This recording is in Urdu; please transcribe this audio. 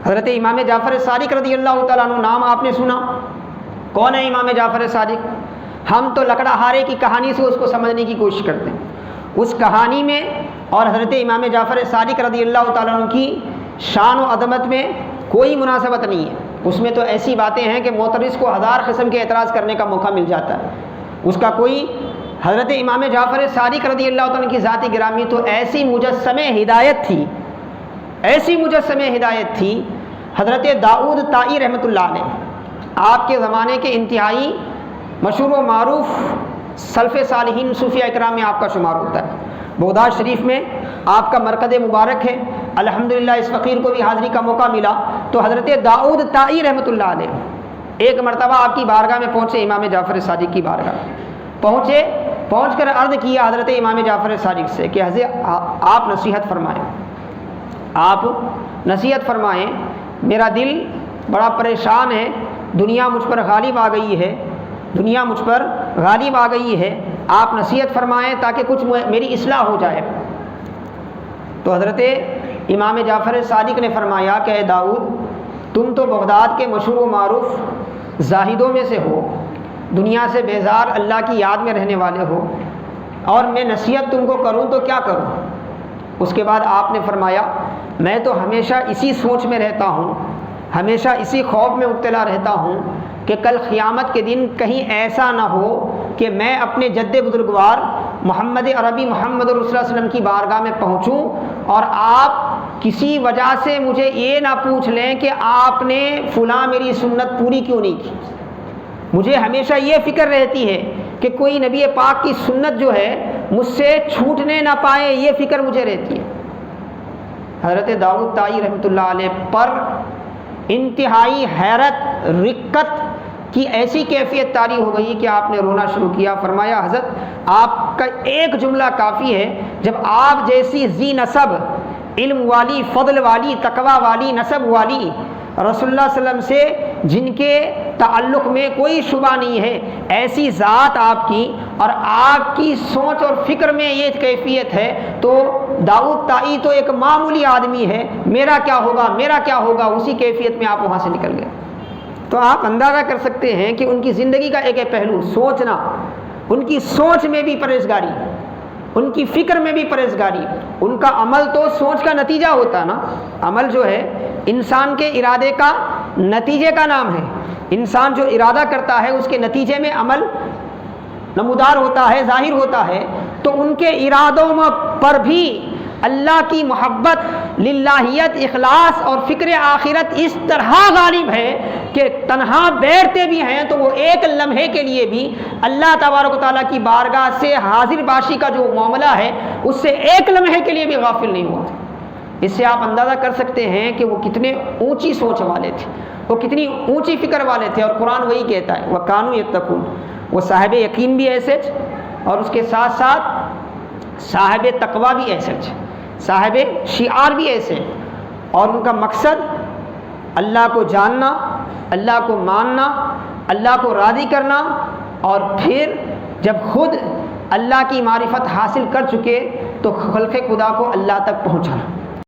حضرت امام جعفر صادق رضی اللہ تعالیٰ عنہ نام آپ نے سنا. کون ہے امام جعفر صادق؟ ہم تو لکڑا ہارے کی کہانی سے اس کو سمجھنے کی کوشش کرتے ہیں. اس کہانی میں اور حضرت امام جعفر صادق رضی اللہ تعالیٰ عنہ کی شان و عظمت میں کوئی مناسبت نہیں ہے. اس میں تو ایسی باتیں ہیں کہ معترض کو ہزار قسم کے اعتراض کرنے کا موقع مل جاتا ہے. اس کا کوئی حضرت امام جعفر صادق رضی اللہ تعالیٰ عنہ کی ذات گرامی تو ایسی مجسم ہدایت تھی، ایسی مجسم ہدایت تھی. حضرت داؤد طائی رحمۃ اللہ علیہ آپ کے زمانے کے انتہائی مشہور و معروف سلف صالحین صوفیہ اکرام میں آپ کا شمار ہوتا ہے. بغداد شریف میں آپ کا مرکز مبارک ہے. الحمدللہ اس فقیر کو بھی حاضری کا موقع ملا. تو حضرت داؤد طائی رحمۃ اللہ علیہ ایک مرتبہ آپ کی بارگاہ میں پہنچے، امام جعفر صادق کی بارگاہ پہنچے. پہنچ کر عرض کیا حضرت امام جعفر صادق سے کہ حضرت آپ نصیحت فرمائیں، آپ نصیحت فرمائیں. میرا دل بڑا پریشان ہے، دنیا مجھ پر غالب آ گئی ہے، دنیا مجھ پر غالب آ گئی ہے. آپ نصیحت فرمائیں تاکہ کچھ میری اصلاح ہو جائے. تو حضرت امام جعفر صادق نے فرمایا کہ اے داؤد، تم تو بغداد کے مشہور و معروف زاہدوں میں سے ہو، دنیا سے بیزار اللہ کی یاد میں رہنے والے ہو، اور میں نصیحت تم کو کروں تو کیا کروں؟ اس کے بعد آپ نے فرمایا میں تو ہمیشہ اسی سوچ میں رہتا ہوں، ہمیشہ اسی خوف میں مبتلا رہتا ہوں کہ کل قیامت کے دن کہیں ایسا نہ ہو کہ میں اپنے جد بزرگوار محمد عربی محمد رسول اللہ صلی اللہ علیہ وسلم کی بارگاہ میں پہنچوں اور آپ کسی وجہ سے مجھے یہ نہ پوچھ لیں کہ آپ نے فلاں میری سنت پوری کیوں نہیں کی. مجھے ہمیشہ یہ فکر رہتی ہے کہ کوئی نبی پاک کی سنت جو ہے مجھ سے چھوٹنے نہ پائے، یہ فکر مجھے رہتی ہے. حضرت داؤد طائی رحمۃ اللہ علیہ پر انتہائی حیرت رقت کی ایسی کیفیت طاری ہو گئی کہ آپ نے رونا شروع کیا. فرمایا حضرت آپ کا ایک جملہ کافی ہے، جب آپ جیسی ذی نسب، علم والی، فضل والی، تقوی والی، نسب والی، رسول اللہ صلی اللہ علیہ وسلم سے جن کے تعلق میں کوئی شبہ نہیں ہے، ایسی ذات آپ کی اور آپ کی سوچ اور فکر میں یہ کیفیت ہے، تو داؤد طائی تو ایک معمولی آدمی ہے، میرا کیا ہوگا، میرا کیا ہوگا. اسی کیفیت میں آپ وہاں سے نکل گئے. تو آپ اندازہ کر سکتے ہیں کہ ان کی زندگی کا ایک پہلو سوچنا، ان کی سوچ میں بھی پرہیزگاری، ان کی فکر میں بھی پرہیزگاری. ان کا عمل تو سوچ کا نتیجہ ہوتا ہے نا. عمل جو ہے انسان کے ارادے کا نتیجے کا نام ہے. انسان جو ارادہ کرتا ہے اس کے نتیجے میں عمل نمودار ہوتا ہے، ظاہر ہوتا ہے. تو ان کے ارادوں پر بھی اللہ کی محبت، للہیت، اخلاص اور فکر آخرت اس طرح غالب ہے کہ تنہا بیٹھتے بھی ہیں تو وہ ایک لمحے کے لیے بھی اللہ تبارک و تعالیٰ کی بارگاہ سے حاضر باشی کا جو معاملہ ہے اس سے ایک لمحے کے لیے بھی غافل نہیں ہوتے. اس سے آپ اندازہ کر سکتے ہیں کہ وہ کتنے اونچی سوچ والے تھے، وہ کتنی اونچی فکر والے تھے. اور قرآن وہی کہتا ہے وَكَانُوا يَتَّقُونَ، وہ صاحب یقین بھی ایسے تھے اور اس کے ساتھ ساتھ صاحب تقوی بھی ایسے تھے، صاحب شعار بھی ایسے. اور ان کا مقصد اللہ کو جاننا، اللہ کو ماننا، اللہ کو راضی کرنا، اور پھر جب خود اللہ کی معرفت حاصل کر چکے تو خلق خدا کو اللہ تک پہنچانا.